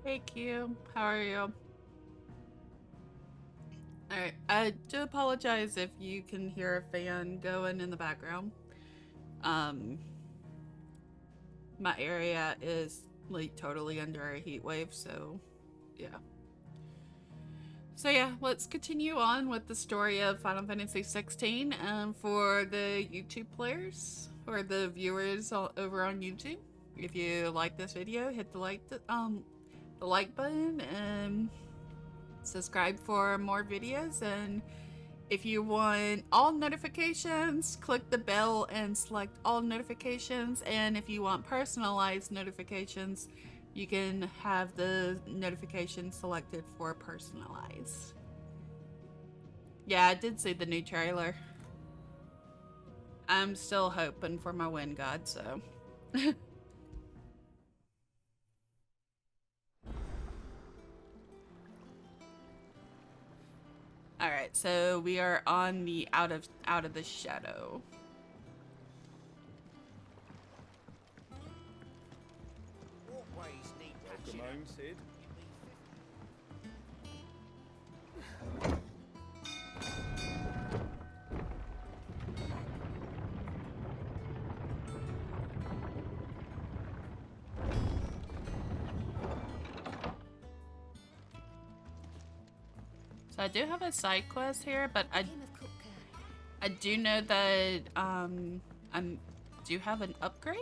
Hey Q, how are you? Alright, I do apologize if you can hear a fan going in the background. Um, my area is like totally under a heat wave, so yeah. So yeah, let's continue on with the story of Final Fantasy XVI for the YouTube players or the viewers over on YouTube. If you like this video, hit the like button and subscribe for more videos, and if you want all notifications, click the bell and select all notifications, and if you want personalized notifications, you can have the notification selected for personalized. Yeah, I did see the new trailer. I'm still hoping for my wind god, so Alright, so we are on the out of the shadow. Walkways need Welcome home, Sid. So I do have a side quest here, but I do know that I do have an upgrade,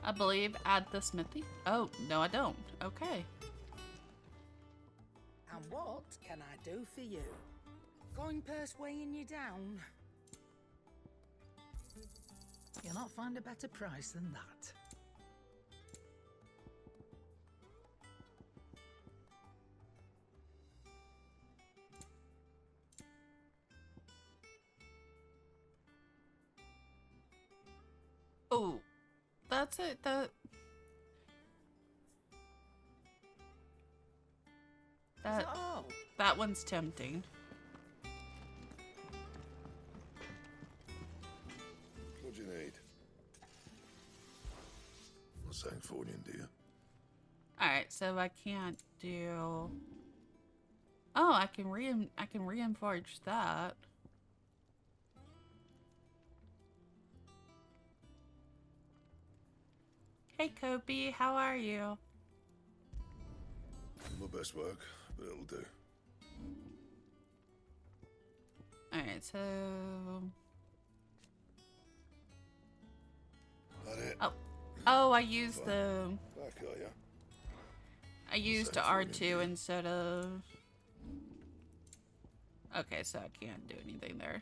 I believe, at the smithy. Oh, no I don't. Okay. And what can I do for you? Coin purse weighing you down? You'll not find a better price than that. Oh, that's it. That all? that one's tempting. What do you need? Not Sancfordian, do you? Alright, so I can't do... Oh, I can reinforge that. Hey Kobe, how are you? My best work, but it'll do. Alright, so... That it? Oh, I used the... Back, are ya? I used the R2 instead of... Okay, so I can't do anything there.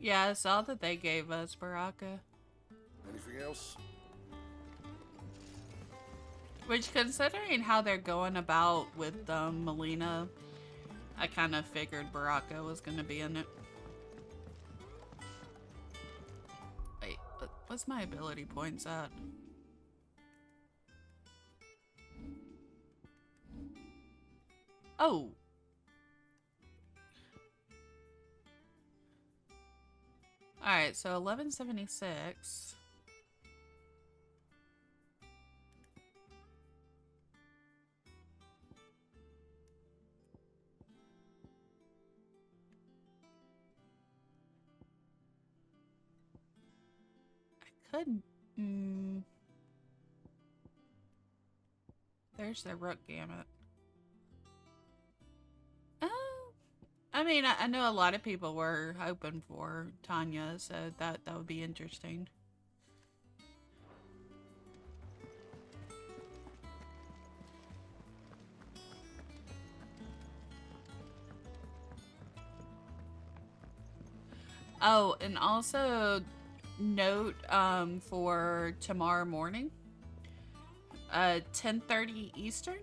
Yeah, I saw that they gave us Baraka. Anything else? Which, considering how they're going about with Melina, I kind of figured Baraka was going to be in it. Wait, what's my ability points at? Oh! Alright, so 1176. I could... There's the Rook Gamut. I mean, I know a lot of people were hoping for Tanya, so that would be interesting. Oh, and also note for tomorrow morning, 10:30 Eastern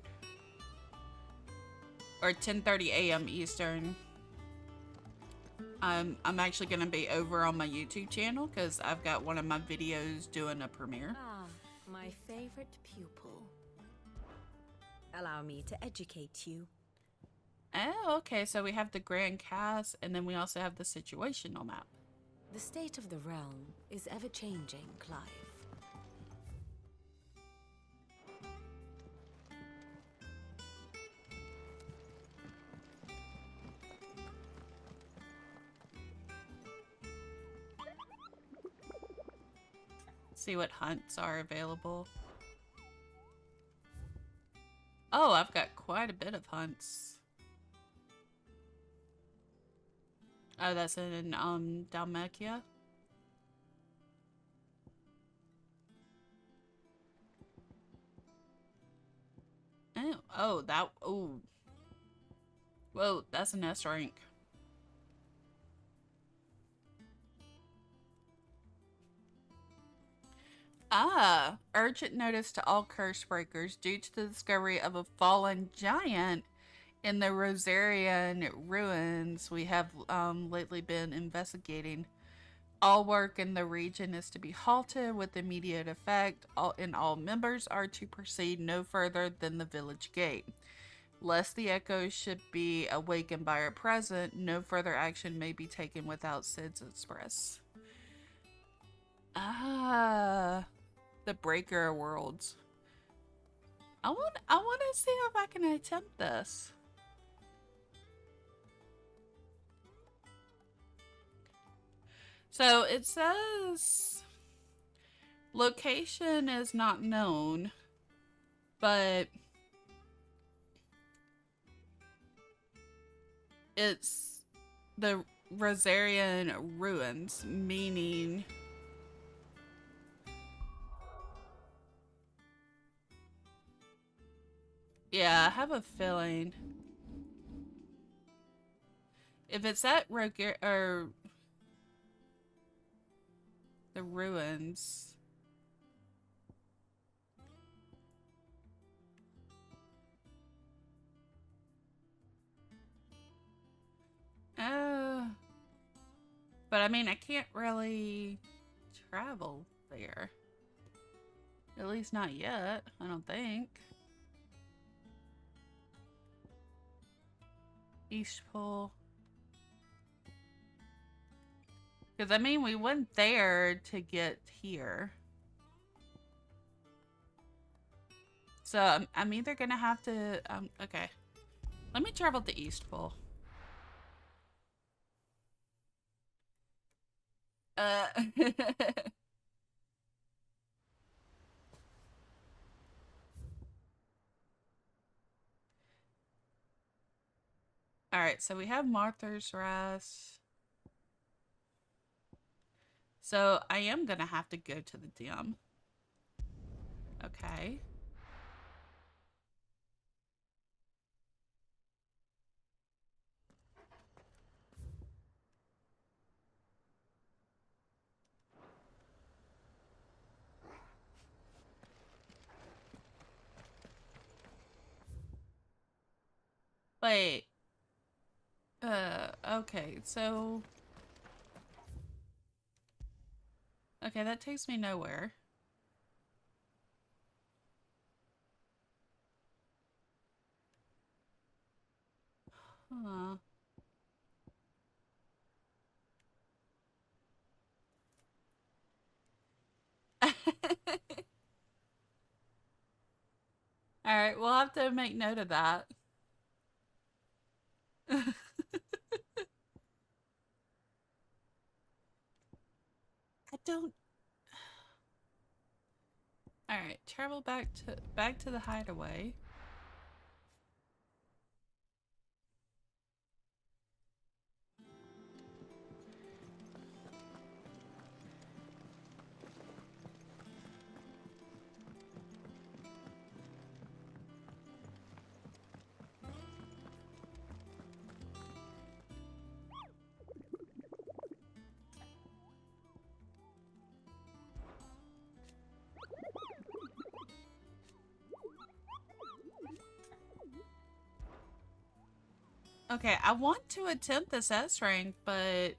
or 10:30 a.m. Eastern. I'm actually gonna be over on my YouTube channel because I've got one of my videos doing a premiere. Ah, my favorite pupil. Allow me to educate you. Oh, okay, so we have the Grand Cast, and then we also have the situational map. The state of the realm is ever-changing, Clive. See what hunts are available. Oh, I've got quite a bit of hunts. Oh, that's in Dalmatia. Oh, that. Oh. Whoa, that's an S rank. Ah, urgent notice to all curse breakers due to the discovery of a fallen giant in the Rosarian ruins we have lately been investigating. All work in the region is to be halted with immediate effect, and all members are to proceed no further than the village gate. Lest the echoes should be awakened by our presence, no further action may be taken without Sid's express. Ah, the Breaker Worlds. I want to see if I can attempt this. So it says location is not known, but it's the Rosarian ruins, meaning yeah, I have a feeling if it's at or the ruins. But I mean, I can't really travel there. At least not yet, I don't think. East Pole. Because I mean, we went there to get here. So I'm either gonna have to, okay. Let me travel to East Pole. Alright, so we have Martha's Rest. So I am gonna have to go to the dim. Okay. Wait. Okay, so... Okay, that takes me nowhere. Huh. Alright, we'll have to make note of that. I don't... Alright, travel back to the hideaway. Okay, I want to attempt this S rank, but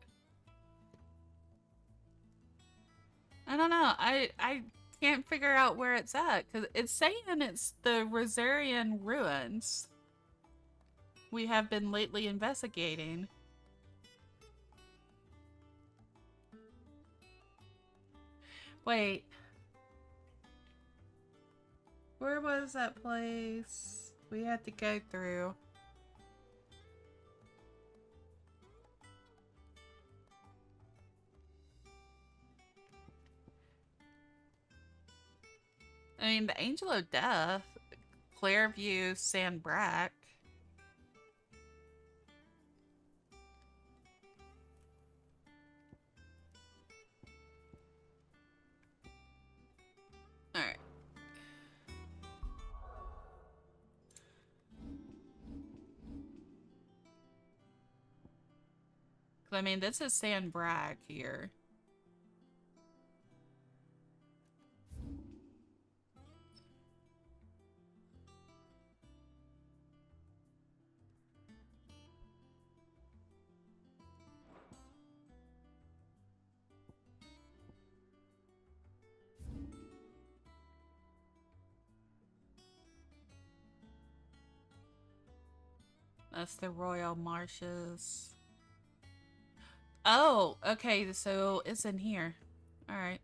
I don't know. I can't figure out where it's at because it's saying it's the Rosarian ruins we have been lately investigating. Wait. Where was that place we had to go through? I mean, the Angel of Death, Clearview, Sandbrack. Alright. I mean, this is Sandbrack here. That's the Royal Marshes. Oh, okay, so it's in here. Alright.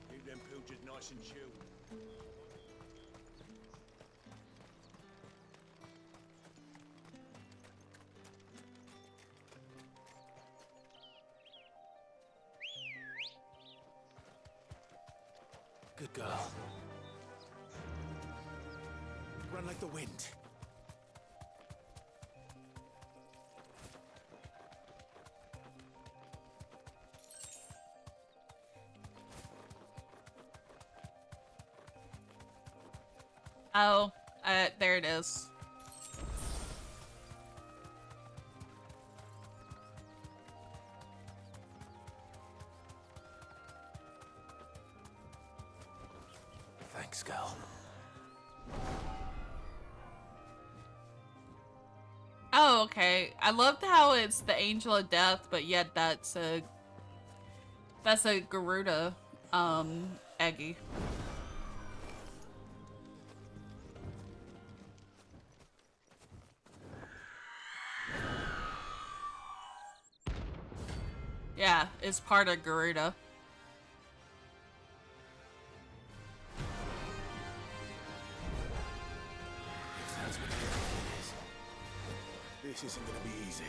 Keep them pilgers nice and chilled. Good girl. Run like the wind. Oh, there it is. Thanks, girl. Oh, okay. I loved how it's the Angel of Death, but yet that's a Garuda, Eggy. Yeah, it's part of Garuda. That's what it is. This isn't gonna be easy.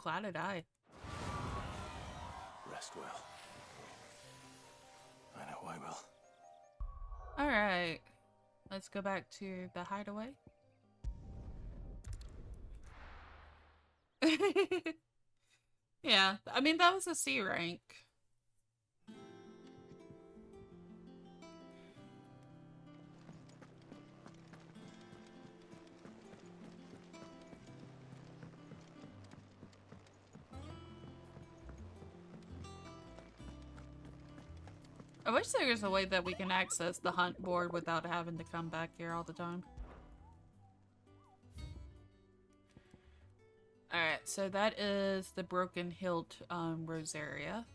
clouded eye. Rest well. I know I will. Alright. Let's go back to the hideaway. Yeah, I mean, that was a C rank. I wish there was a way that we can access the hunt board without having to come back here all the time. Alright, so that is the Broken Hilt Rosaria.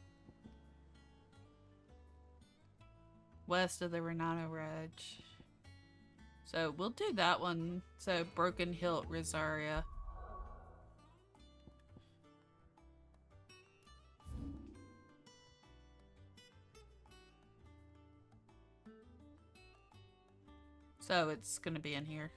West of the Renano Ridge. So we'll do that one. So Broken Hilt Rosaria. So it's gonna be in here.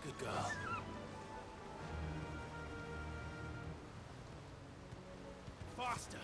Good girl. Faster!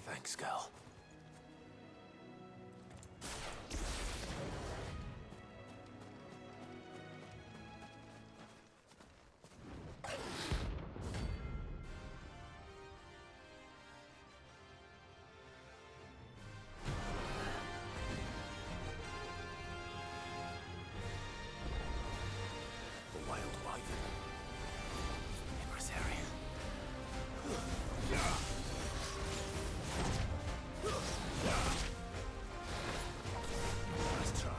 Thanks, girl. The wild wyvern. Tygress area. Let's try.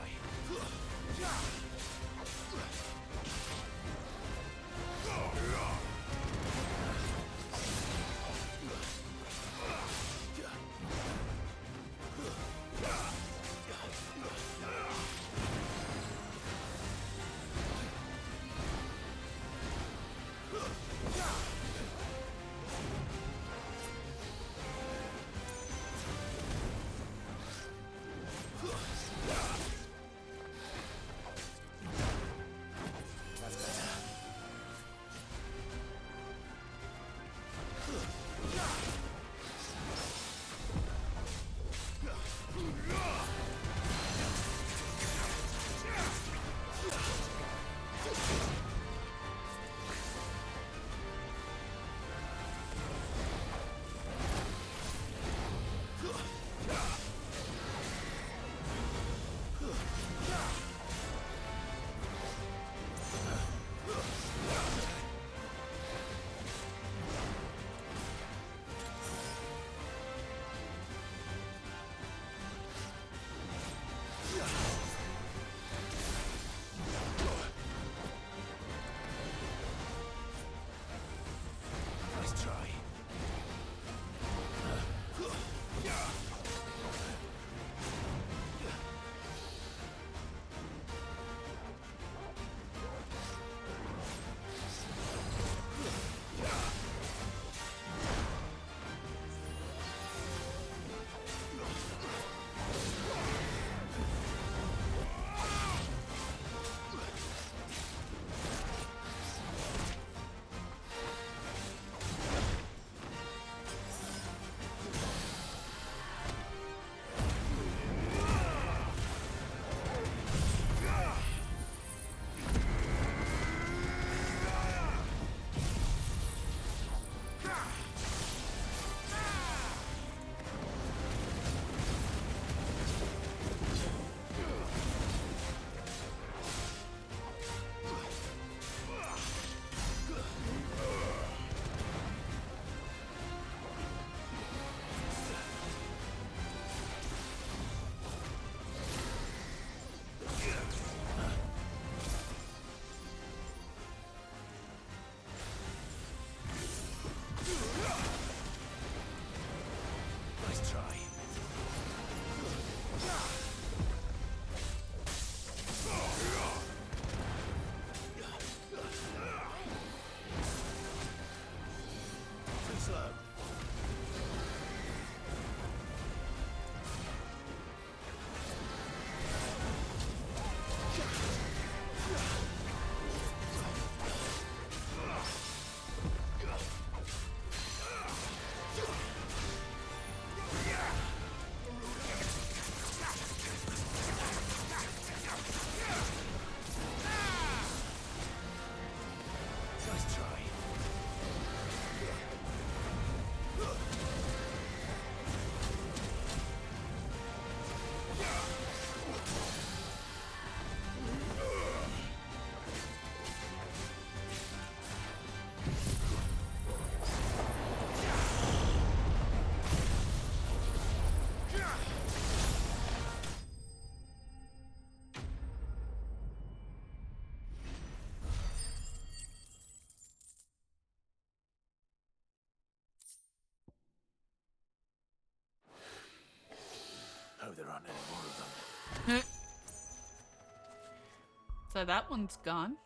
So that one's gone.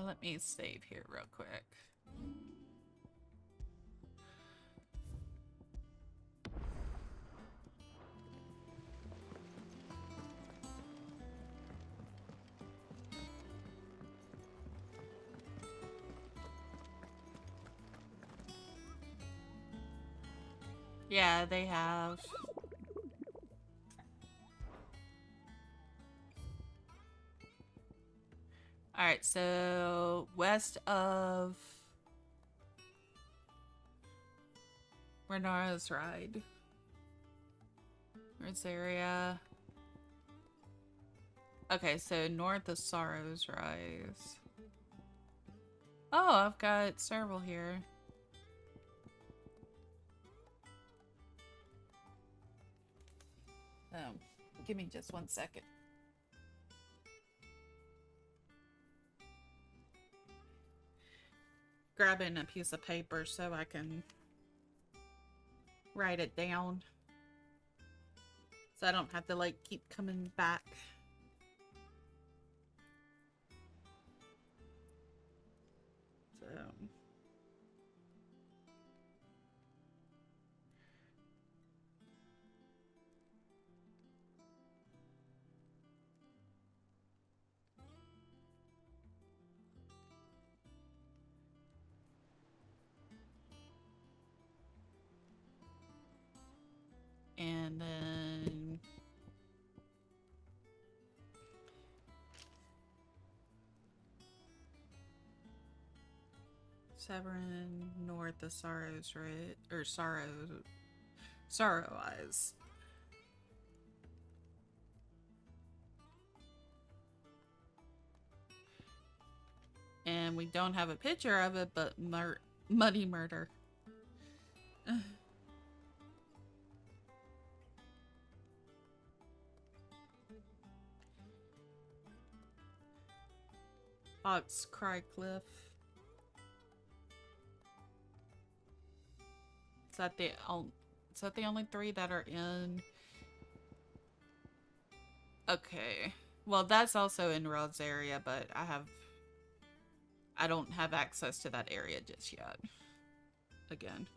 Let me save here real quick. Yeah, they have. Alright, so west of Renara's Ride. Where's the area? Okay, so north of Sorrow's Rise. Oh, I've got several here. Oh, give me just 1 second. Grabbing a piece of paper so I can write it down. So I don't have to like keep coming back. So and then Severin north of Sorrow's Ridge, or Sorrow Eyes. And we don't have a picture of it, but Muddy Murder. Fox Cry Cliff. Is that the only three that are in? Okay. Well, that's also in Rod's area, but I don't have access to that area just yet. Again.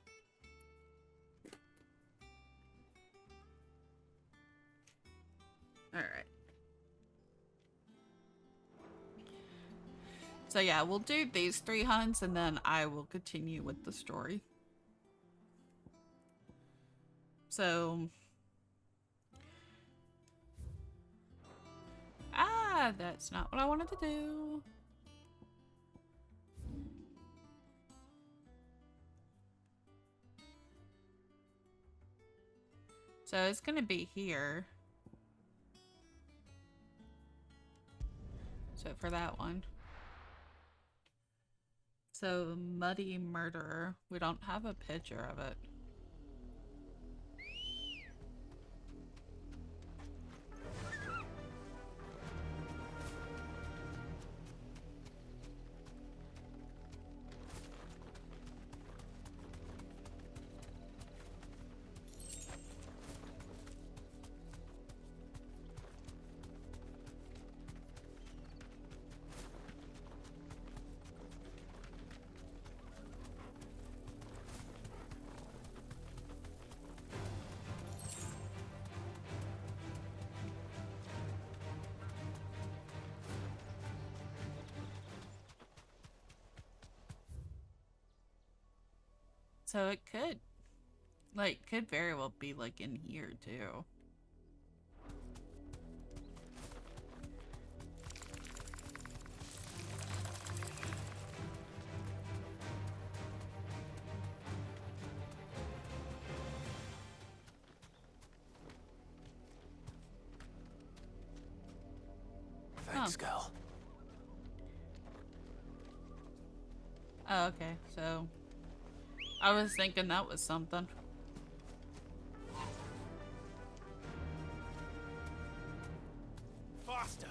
Alright. So yeah, we'll do these 3 hunts and then I will continue with the story. So... that's not what I wanted to do. So it's gonna be here. So for that one. So Muddy Murderer. We don't have a picture of it. So it could very well be like in here too. Thanks, girl. Oh, okay. So I was thinking that was something. faster.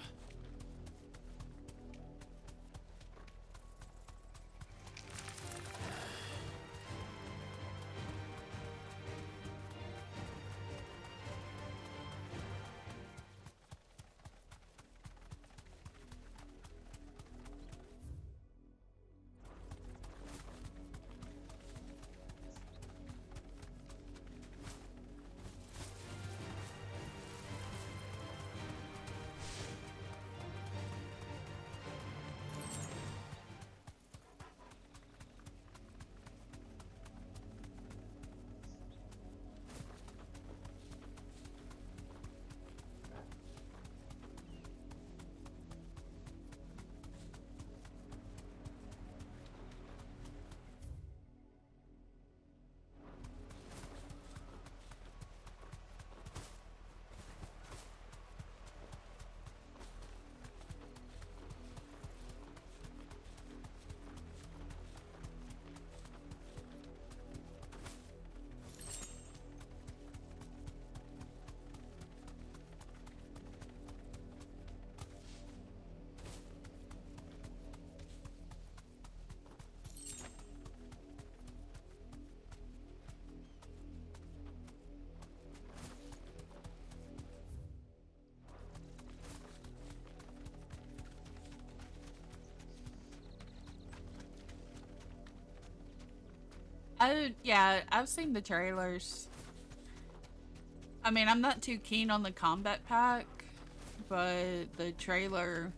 Yeah, I've seen the trailers. I mean, I'm not too keen on the combat pack, but the trailer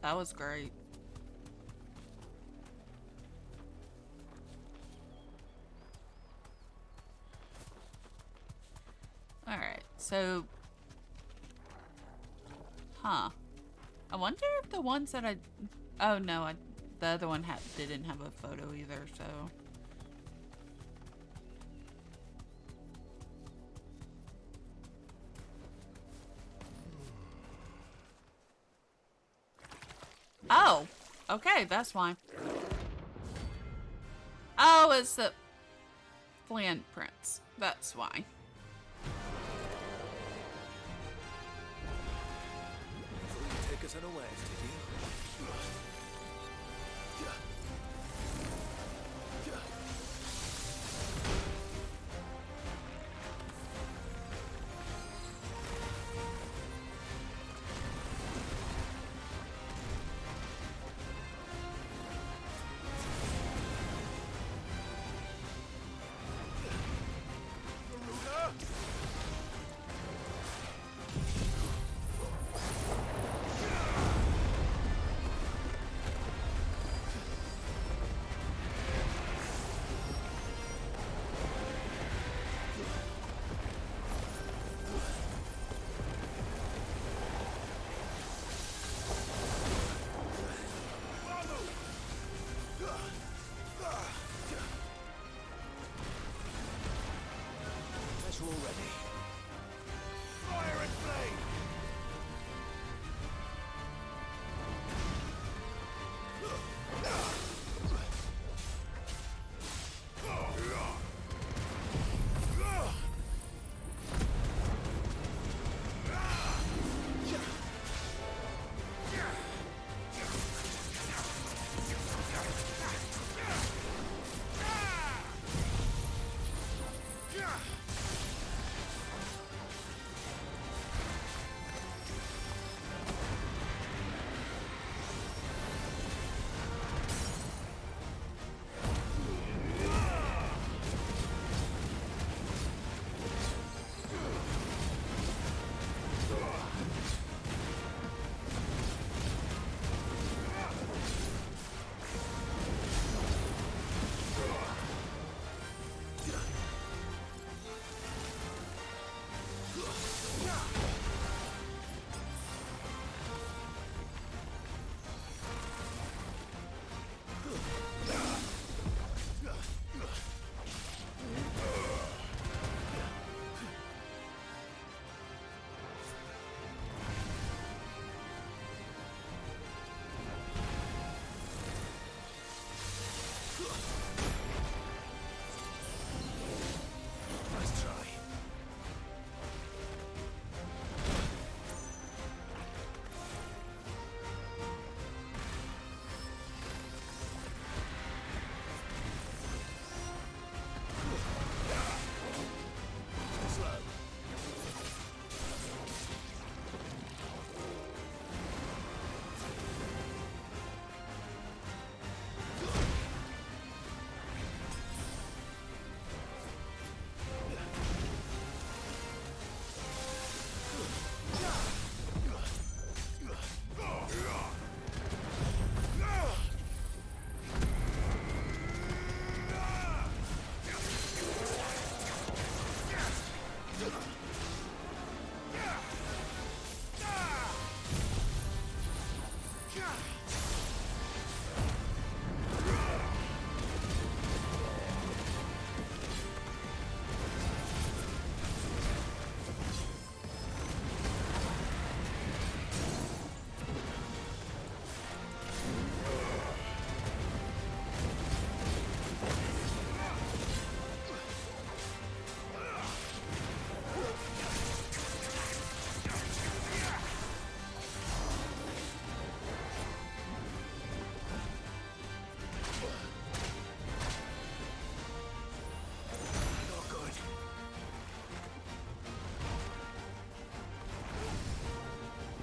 that was great. Alright, so... Huh. I wonder if the ones that oh no, the other one didn't have a photo either, so... Oh! Okay, that's why. Oh, it's the Flan Prince. That's why. Take us unawares, did you?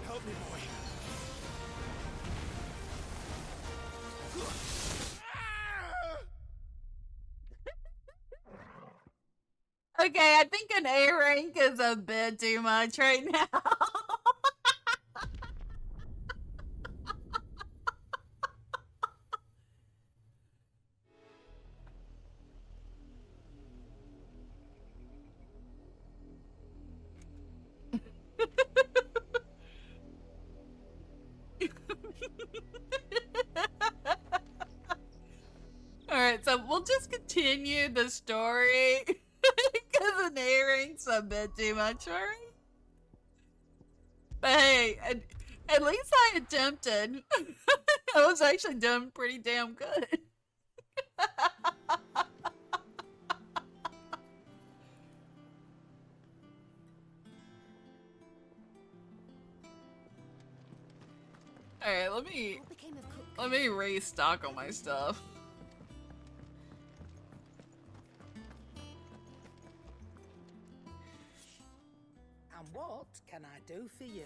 Help me, boy. Okay, I think an A rank is a bit too much right now. Alright, so we'll just continue the story. Because an A rank's a bit too much for me. But hey, at least I attempted. I was actually doing pretty damn good. Alright, What became of Cook? let me restock on my stuff. And what can I do for you?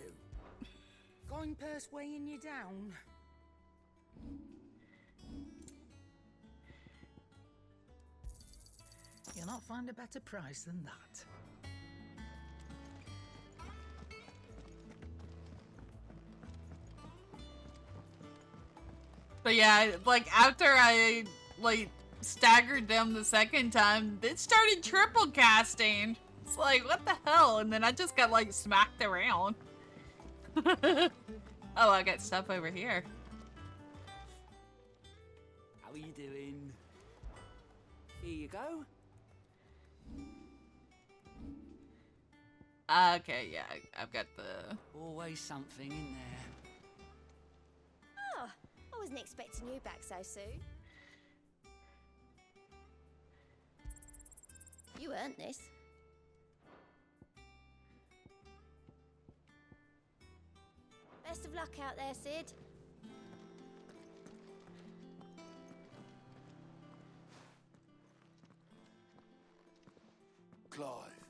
Going purse weighing you down? You'll not find a better price than that. But yeah, like after I like staggered them the second time, it started triple casting. It's like, what the hell? And then I just got like smacked around. Oh, I got stuff over here. How are you doing? Here you go. Okay, yeah, I've got the... Always something in there. Oh, I wasn't expecting you back so soon. You earned this. Best of luck out there, Sid. Clive,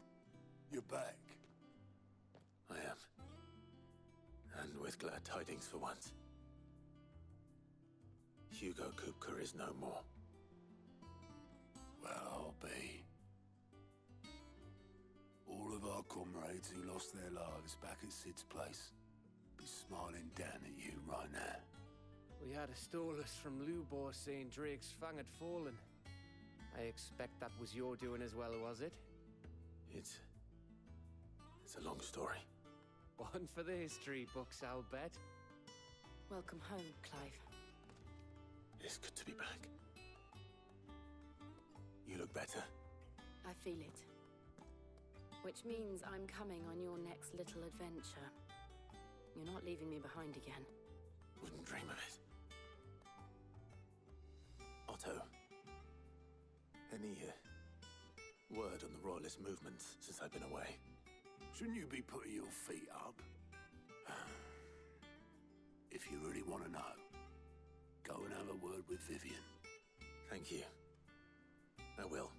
you're back. I am. And with glad tidings for once. Hugo Kupka is no more. Well, I'll be. All of our comrades who lost their lives back at Sid's place be smiling down at you right now. We had a stolus from Lubor saying Drake's fang had fallen. I expect that was your doing as well, was it? It's a long story. One for the history books, I'll bet. Welcome home, Clive. It's good to be back. You look better. I feel it. Which means I'm coming on your next little adventure. You're not leaving me behind again. Wouldn't dream of it. Otto, any word on the Royalist movements since I've been away? Shouldn't you be putting your feet up? If you really want to know, go and have a word with Vivian. Thank you. I will.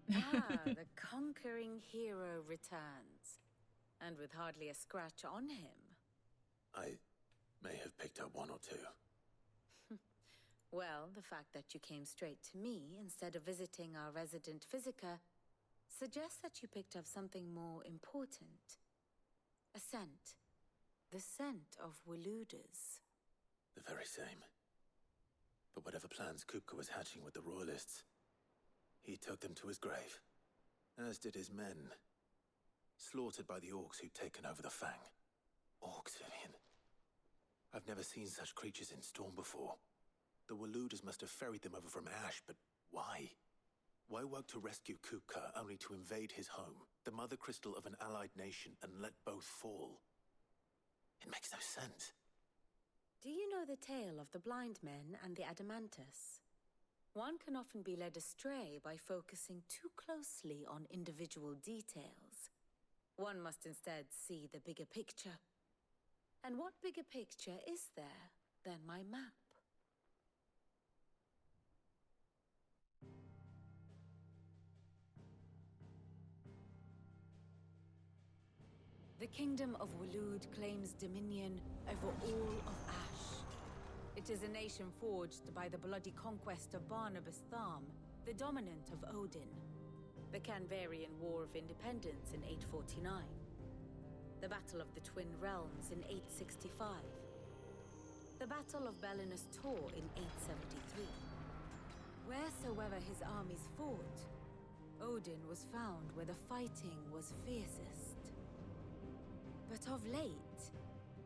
The conquering hero returns. And with hardly a scratch on him. I may have picked up one or two. Well, the fact that you came straight to me instead of visiting our resident physiker suggests that you picked up something more important. A scent. The scent of Waludas. The very same. But whatever plans Kupka was hatching with the Royalists, he took them to his grave. As did his men. Slaughtered by the orcs who'd taken over the Fang. Orcs, Vivian. I've never seen such creatures in Storm before. The Waluders must have ferried them over from Ash, but why? Why work to rescue Kupka only to invade his home, the mother crystal of an allied nation, and let both fall? It makes no sense. Do you know the tale of the blind men and the Adamantus? One can often be led astray by focusing too closely on individual details. One must instead see the bigger picture. And what bigger picture is there than my map? The Kingdom of Walud claims dominion over all of Ash. It is a nation forged by the bloody conquest of Barnabas Tharm, the dominant of Odin, the Canvarian War of Independence in 849, the Battle of the Twin Realms in 865, the Battle of Belinus Tor in 873. Wheresoever his armies fought, Odin was found where the fighting was fiercest. But of late,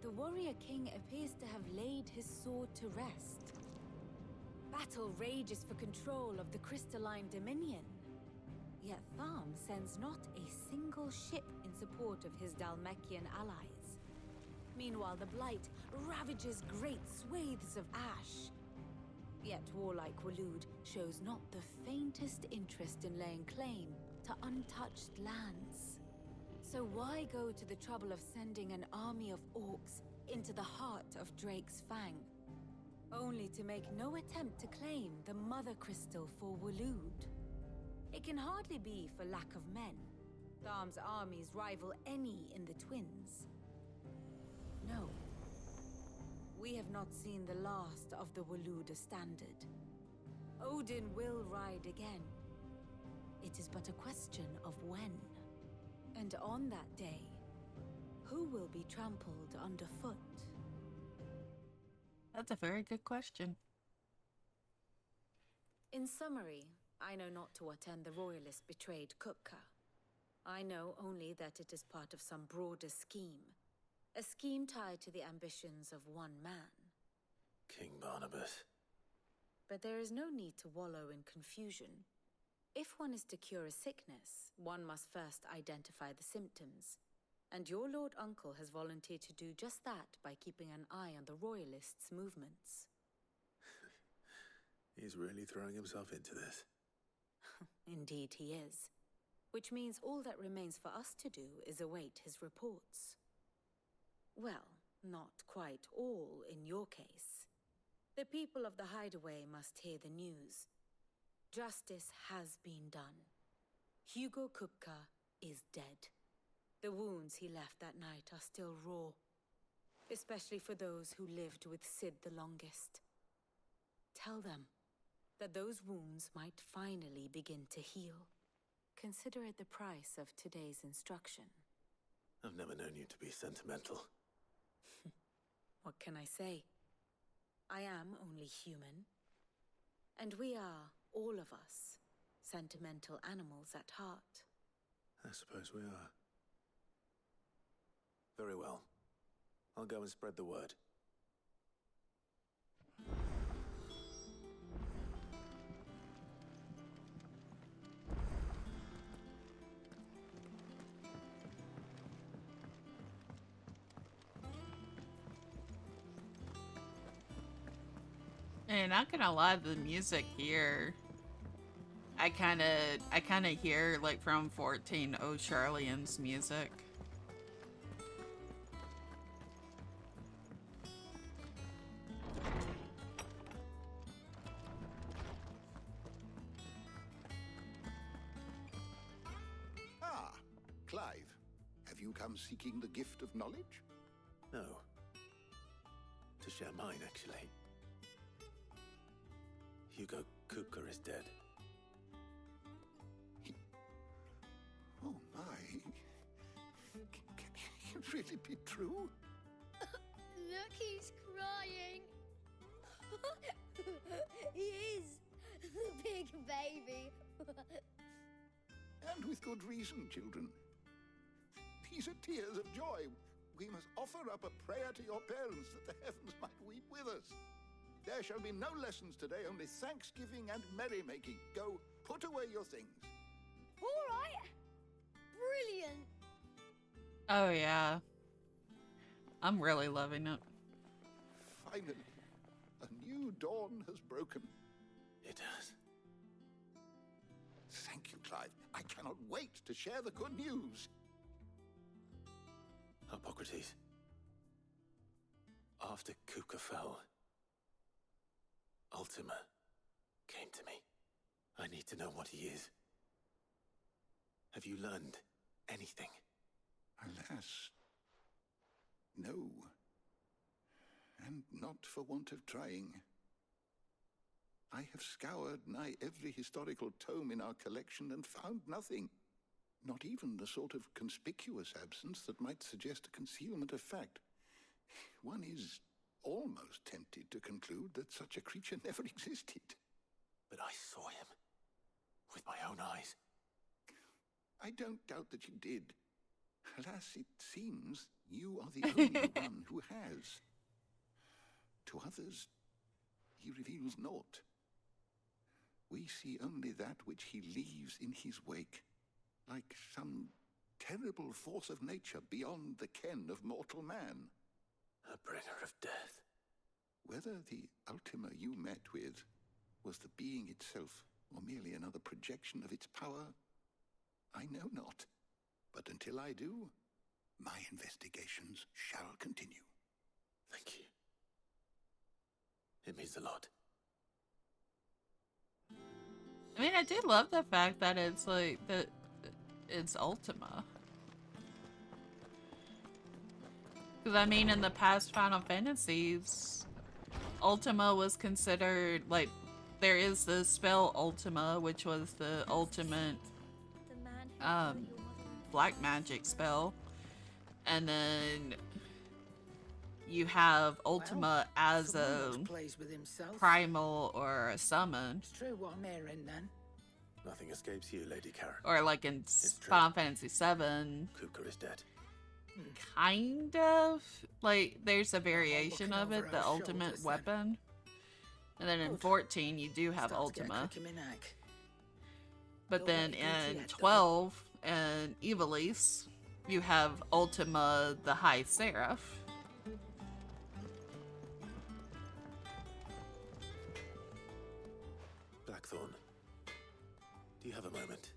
the warrior king appears to have laid his sword to rest. Battle rages for control of the crystalline dominion. Yet Tharm sends not a single ship in support of his Dhalmekian allies. Meanwhile, the Blight ravages great swathes of Ash. Yet warlike Walud shows not the faintest interest in laying claim to untouched lands. So why go to the trouble of sending an army of orcs into the heart of Drake's Fang, only to make no attempt to claim the Mother Crystal for Walud? It can hardly be for lack of men. Tharm's armies rival any in the Twins. No. We have not seen the last of the Waluda standard. Odin will ride again. It is but a question of when. And on that day, who will be trampled underfoot? That's a very good question. In summary, I know not to what end the Royalists betrayed Kupka. I know only that it is part of some broader scheme. A scheme tied to the ambitions of one man. King Barnabas. But there is no need to wallow in confusion. If one is to cure a sickness, one must first identify the symptoms. And your Lord Uncle has volunteered to do just that by keeping an eye on the Royalists' movements. He's really throwing himself into this. Indeed he is. Which means all that remains for us to do is await his reports. Well, not quite all in your case. The people of the Hideaway must hear the news. Justice has been done. Hugo Kupka is dead. The wounds he left that night are still raw, especially for those who lived with Sid the longest. Tell them that those wounds might finally begin to heal. Consider it the price of today's instruction. I've never known you to be sentimental. What can I say? I am only human. And we are, all of us, sentimental animals at heart. I suppose we are. Very well. I'll go and spread the word. And not gonna lie, the music here, I kind of hear like from 14 O'Charlian's music. Ah, Clive. Have you come seeking the gift of knowledge? No. To share mine, actually. Hugo Kupka is dead. Oh my. Can it really be true? Look, he's crying. He is. The big baby. And with good reason, children. These are tears of joy. We must offer up a prayer to your parents that the heavens might weep with us. There shall be no lessons today, only thanksgiving and merrymaking. Go, put away your things. All right. Brilliant. Oh yeah. I'm really loving it. Finally, a new dawn has broken. It has. Thank you, Clive. I cannot wait to share the good news. Hippocrates. After Kuka fell, Ultima came to me. I need to know what he is. Have you learned anything? Alas, no. And not for want of trying. I have scoured nigh every historical tome in our collection and found nothing. Not even the sort of conspicuous absence that might suggest a concealment of fact. One is almost tempted to conclude that such a creature never existed. But I saw him with my own eyes. I don't doubt that you did. Alas, it seems you are the only one who has. To others, he reveals naught. We see only that which he leaves in his wake, like some terrible force of nature beyond the ken of mortal man. A bringer of death. Whether the Ultima you met with was the being itself, or merely another projection of its power, I know not. But until I do, my investigations shall continue. Thank you. It means a lot. I mean, I do love the fact that it's like that it's Ultima. Because I mean, in the past Final Fantasies, Ultima was considered like there is the spell Ultima, which was the ultimate black magic spell, and then you have Ultima as a primal or a summon. It's true what I'm hearing then. Nothing escapes you, Lady Karen. Or like in Final Fantasy VII. Kuka is dead. Kind of. Like, there's a variation of it, the ultimate weapon. And then in 14, you do have Ultima. But then in 12 and Ivalice, you have Ultima the High Seraph. Blackthorn, do you have a moment?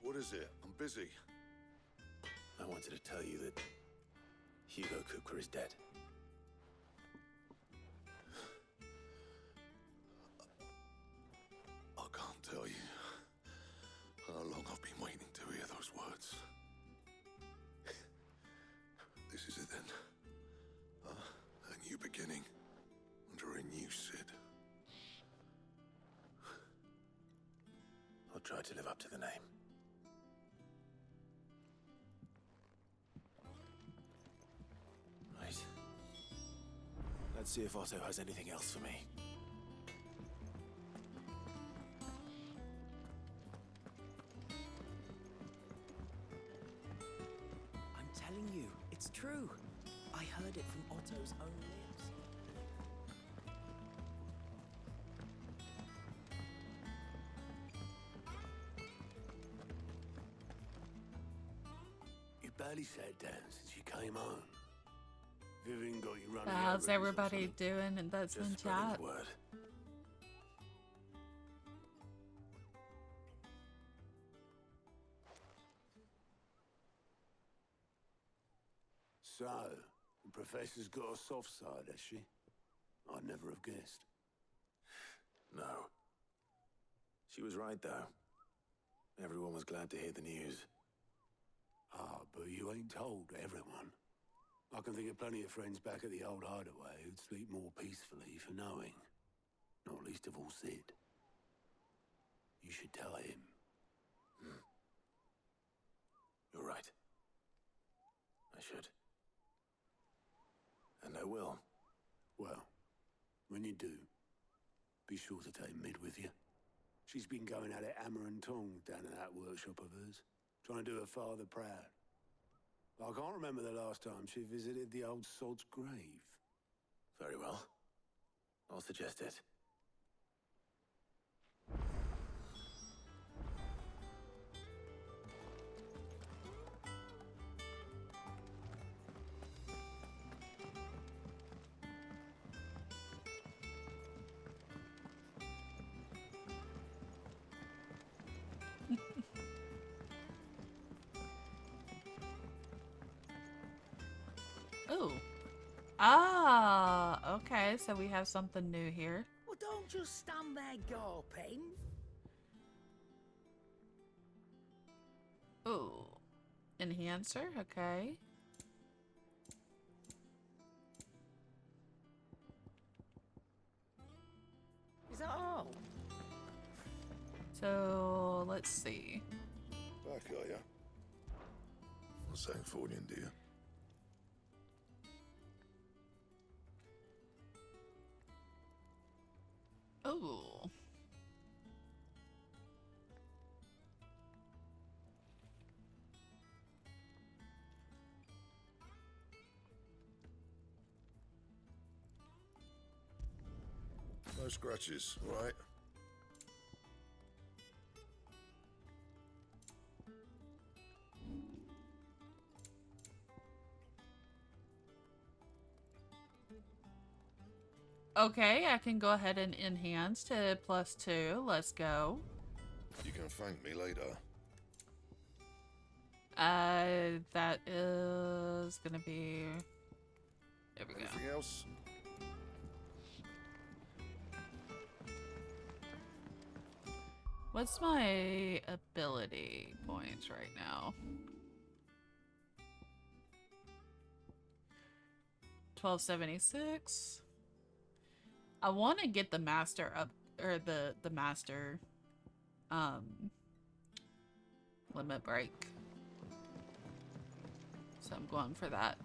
What is it? I'm busy. I wanted to tell you that Hugo Kuka is dead. I can't tell you how long I've been waiting to hear those words. This is it then. A new beginning under a new Sid. I'll try to live up to the name. Right. Let's see if Otto has anything else for me. I'm telling you, it's true. I heard it from Otto's own lips. You barely sat down since you came home. Vivian got you running. How's everybody doing in that's in chat? Word. So, the Professor's got a soft side, has she? I'd never have guessed. No. She was right, though. Everyone was glad to hear the news. Ah, but you ain't told everyone. I can think of plenty of friends back at the old hideaway who'd sleep more peacefully for knowing. Not least of all Sid. You should tell him. You're right. I should. And I will. Well, when you do, be sure to take Mid with you. She's been going at it hammer and tongs down in that workshop of hers, trying to do her father proud. I can't remember the last time she visited the old sod's grave. Very well. I'll suggest it. Oh. Ah, okay, so we have something new here. Well, don't just stand there gawping. Oh. Enhancer, okay. Is that all? So, let's see. Back, are ya? What's that for you, dear? Oh. No scratches, right? Okay, I can go ahead and enhance to +2. Let's go. You can thank me later. That is gonna be... There we go. Anything else? What's my ability points right now? 1276. I want to get the master up, or the master limit break. So I'm going for that.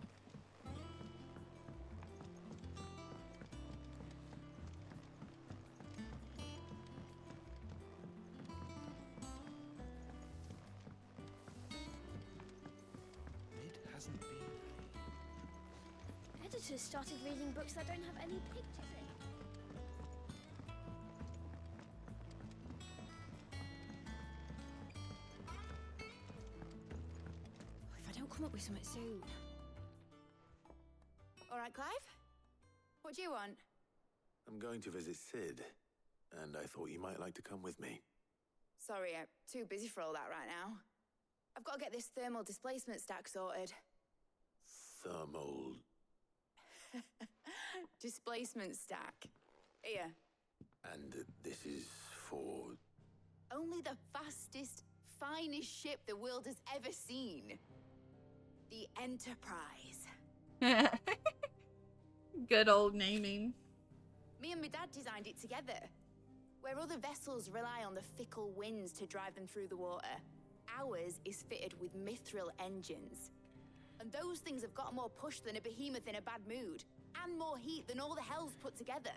It hasn't been. Editors started reading books that don't have any pictures in. If I don't come up with something soon. All right, Clive? What do you want? I'm going to visit Sid, and I thought you might like to come with me. Sorry, I'm too busy for all that right now. I've got to get this thermal displacement stack sorted. Thermal... Displacement stack. Here. And this is for... Only the fastest, finest ship the world has ever seen. The Enterprise. Good old naming. Me and my dad designed it together. Where other vessels rely on the fickle winds to drive them through the water, ours is fitted with mithril engines. And those things have got more push than a behemoth in a bad mood, and more heat than all the hells put together.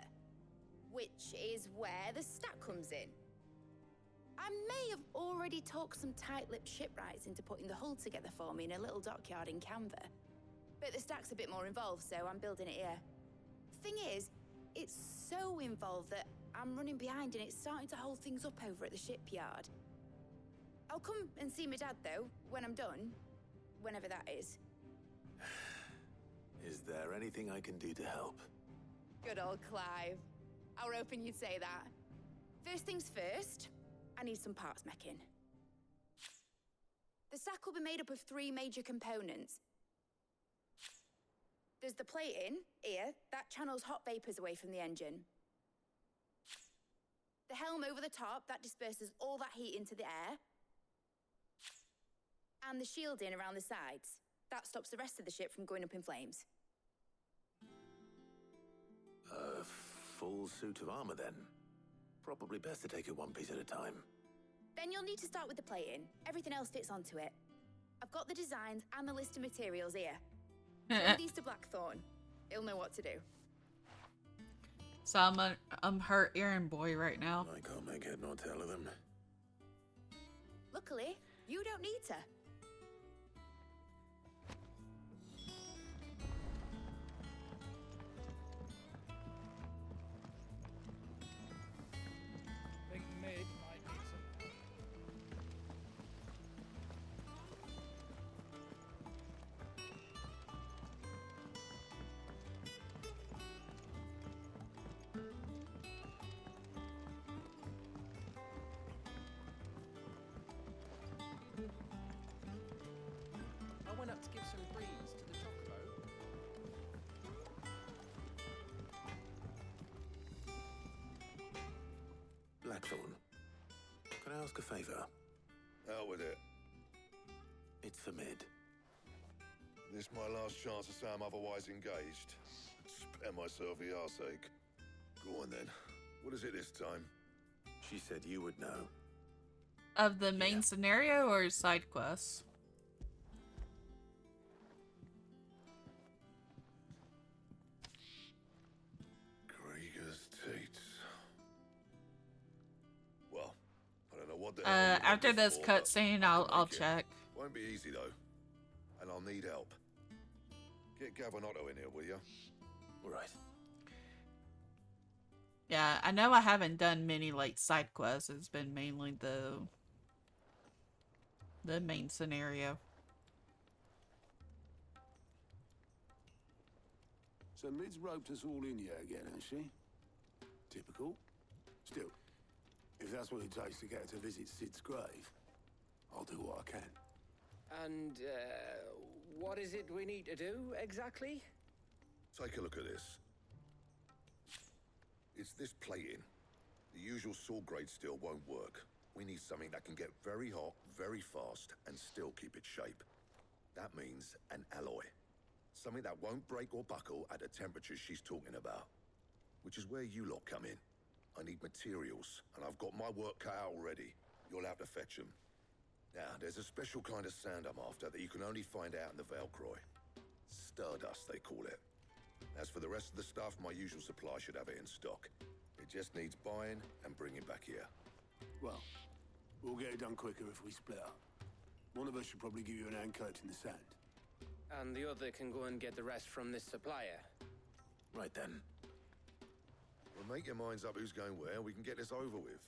Which is where the stack comes in. I may have already talked some tight-lipped shipwrights into putting the hull together for me in a little dockyard in Canva. But the stack's a bit more involved, so I'm building it here. Thing is, it's so involved that I'm running behind and it's starting to hold things up over at the shipyard. I'll come and see my dad, though, when I'm done. Whenever that is. Is there anything I can do to help? Good old Clive. I were hoping you'd say that. First things first, I need some parts meching. The stack will be made up of 3 major components. There's the plating, here, that channels hot vapors away from the engine. The helm over the top, that disperses all that heat into the air. And the shielding around the sides. That stops the rest of the ship from going up in flames. A full suit of armor, then. Probably best to take it one piece at a time. Then you'll need to start with the plating. Everything else fits onto it. I've got the designs and the list of materials here. Show these to Blackthorn. He'll know what to do. So I'm her errand boy right now. I can't make head nor tail of them. Luckily, you don't need to. Think Mid might need some help. I went up to give some greens to the chocobo. Blackthorn, can I ask a favor? Out with it. It's for Mid. This my last chance to say I'm otherwise engaged. Spare myself the arseache. Go on then. What is it this time? She said you would know. Of the main scenario or side quests? Krieger's teats. Well, I don't know what the After this cutscene, I'll check. Won't be easy though, and I'll need help. Get Gavin-Otto in here, will you? All right. Yeah, I know I haven't done many like side quests. It's been mainly the main scenario. So Mid's roped us all in here again, hasn't she? Typical. Still, if that's what it takes to get her to visit Sid's grave, I'll do what I can. And, what is it we need to do, exactly? Take a look at this. It's this plating. The usual sword grade steel won't work. We need something that can get very hot, very fast, and still keep its shape. That means an alloy. Something that won't break or buckle at the temperatures she's talking about. Which is where you lot come in. I need materials, and I've got my work cut out already. You'll have to fetch them. Now, there's a special kind of sand I'm after that you can only find out in the Velcroy. Stardust, they call it. As for the rest of the stuff, my usual supply should have it in stock. It just needs buying and bringing back here. Well, we'll get it done quicker if we split up. One of us should probably give you an hand collecting the sand. And the other can go and get the rest from this supplier. Right then. Well, make your minds up who's going where, and we can get this over with.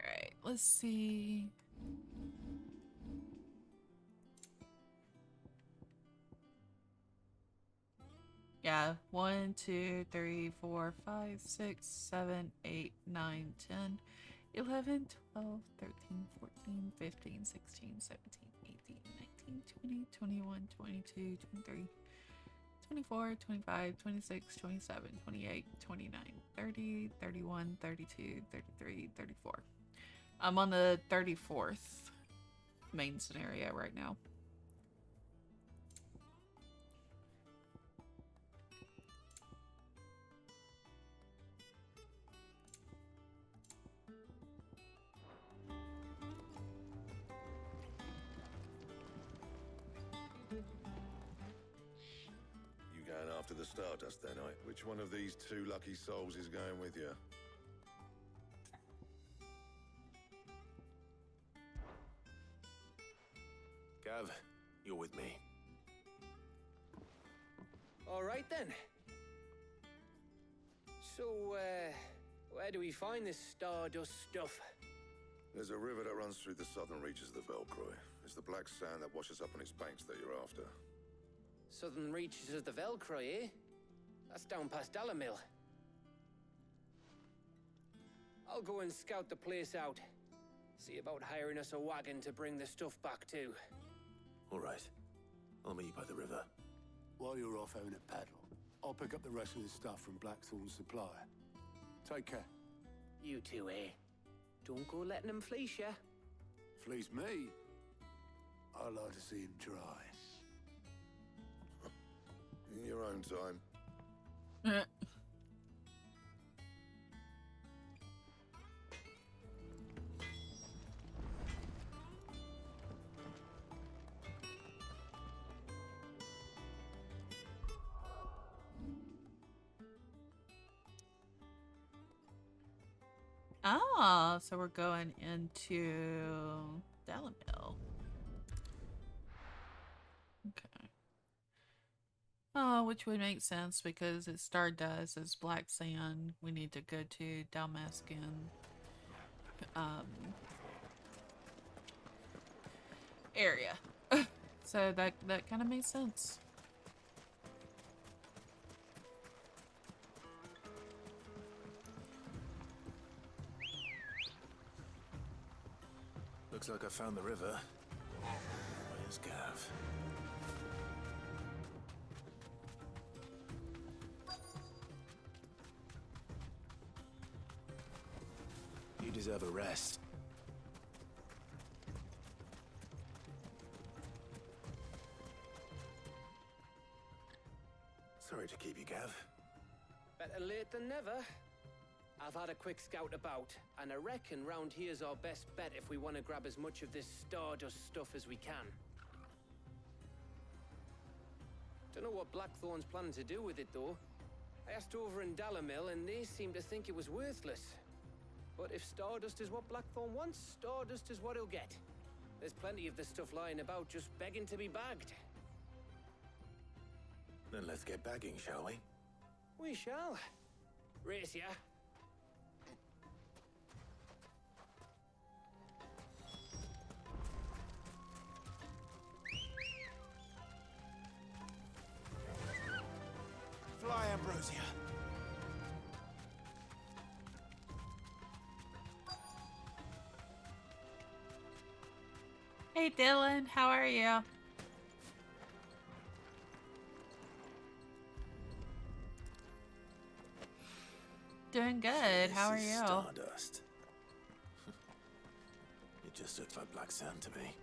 Alright, let's see. Yeah, 1, 2, 3, 4, 5, 6, 7, 8, 9, 10, 11, 12, 13, 14, 15, 16, 17, 18, 19, 20, 21, 22, 23, 24, 25, 26, 27, 28, 29, 30, 31, 32, 33, 34. I'm on the 34th main scenario right now. You going after the Stardust then, eh? Which one of these two lucky souls is going with you? Gav, you're with me. All right then. So, where do we find this Stardust stuff? There's a river that runs through the southern reaches of the Velcroy. It's the black sand that washes up on its banks that you're after. Southern reaches of the Velcroy, eh? That's down past Alamil. I'll go and scout the place out. See about hiring us a wagon to bring the stuff back to. All right. I'll meet you by the river. While you're off having a paddle, I'll pick up the rest of the stuff from Blackthorn's supplier. Take care. You two, eh? Don't go letting him fleece ya. Fleece me? I'd like to see him try. In your own time. Ah, so we're going into Dalamil. Okay. Oh, which would make sense because it's Stardust, it's Black Sand. We need to go to Dalmascan area. So that kind of makes sense. Looks like I found the river. Where's Gav? You deserve a rest. Sorry to keep you, Gav. Better late than never. I've had a quick scout about, and I reckon round here's our best bet if we want to grab as much of this Stardust stuff as we can. Don't know what Blackthorn's planning to do with it, though. I asked over in Dalamil, and they seem to think it was worthless. But if Stardust is what Blackthorn wants, Stardust is what he'll get. There's plenty of this stuff lying about, just begging to be bagged. Then let's get bagging, shall we? We shall. Race ya. Fly, Ambrosia. Hey Dylan, how are you? Doing good. How are you? Stardust. It just looks like black sand to me.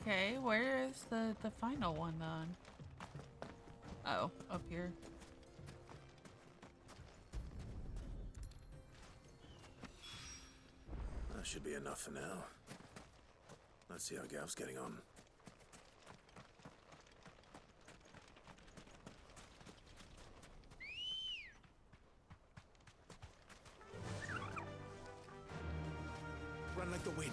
Okay, where is the final one then? Oh, up here. That should be enough for now. Let's see how Gav's getting on. Run like the wind.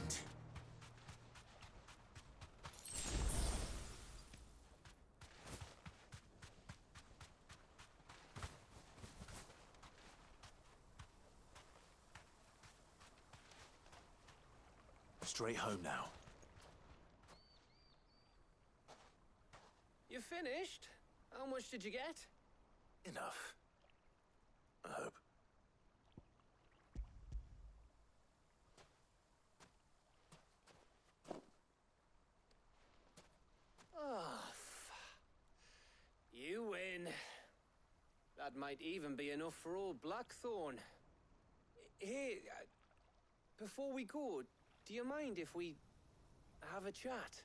Straight home now. You finished? How much did you get? Enough. I hope. Oh, you win. That might even be enough for old Blackthorn. Hey, before we go, do you mind if we have a chat?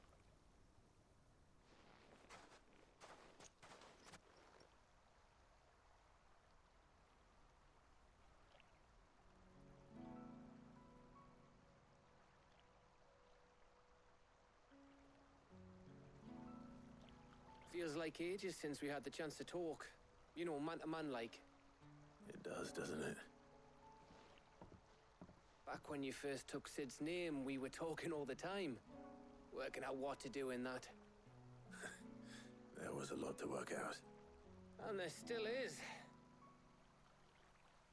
Feels like ages since we had the chance to talk. You know, man to man like. It does, doesn't it? Back when you first took Sid's name, we were talking all the time. Working out what to do in that. There was a lot to work out. And there still is.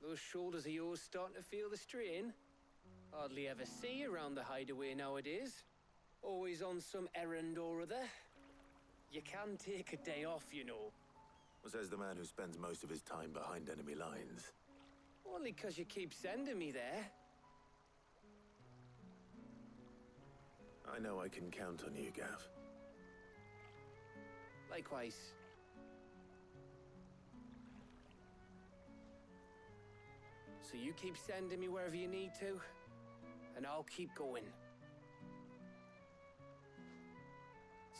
Those shoulders of yours starting to feel the strain. Hardly ever see you around the hideaway nowadays. Always on some errand or other. You can take a day off, you know. Says the man who spends most of his time behind enemy lines. Only 'cause you keep sending me there. I know I can count on you, Gav. Likewise. So you keep sending me wherever you need to, and I'll keep going.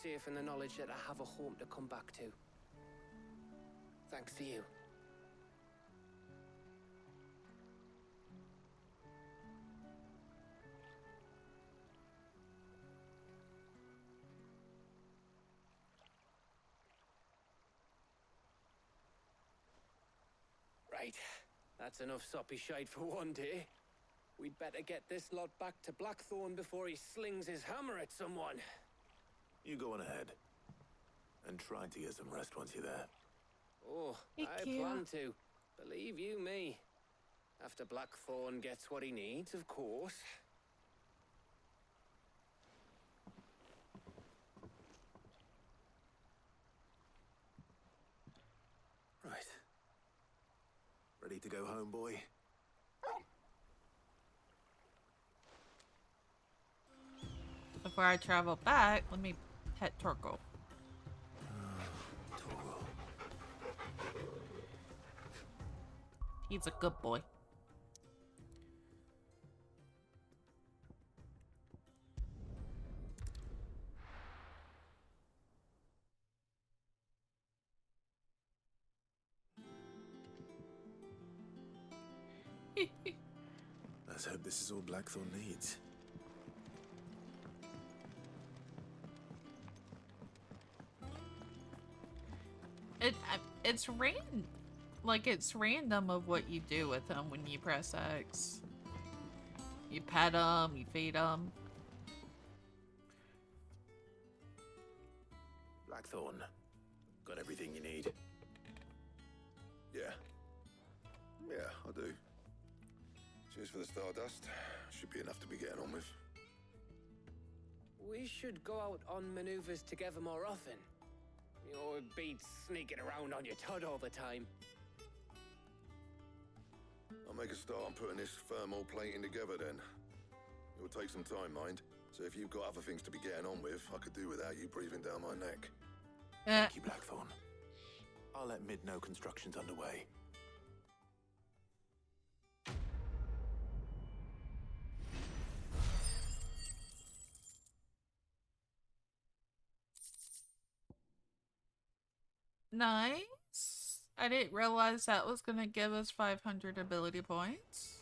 Safe in the knowledge that I have a home to come back to. Thanks to you. Right. That's enough soppy shite for one day. We'd better get this lot back to Blackthorn before he slings his hammer at someone. You go on ahead. And try to get some rest once you're there. Oh, I plan to. Believe you me. After Blackthorn gets what he needs, of course. Right. Ready to go home, boy? Before I travel back, let me pet Torkoal. He's a good boy. Let's hope this is all Blackthorn needs. It's random. Like, it's random of what you do with them when you press X. You pet them, you feed them. Blackthorn, got everything you need? Yeah. Yeah, I do. Cheers for the Stardust. Should be enough to be getting on with. We should go out on maneuvers together more often. You know, it beats sneaking around on your tud all the time. I'll make a start on putting this thermal plating together then. It'll take some time, mind. So if you've got other things to be getting on with, I could do without you breathing down my neck. Thank you, Blackthorn. I'll let Mid know construction's underway. Nice. I didn't realize that was gonna give us 500 ability points.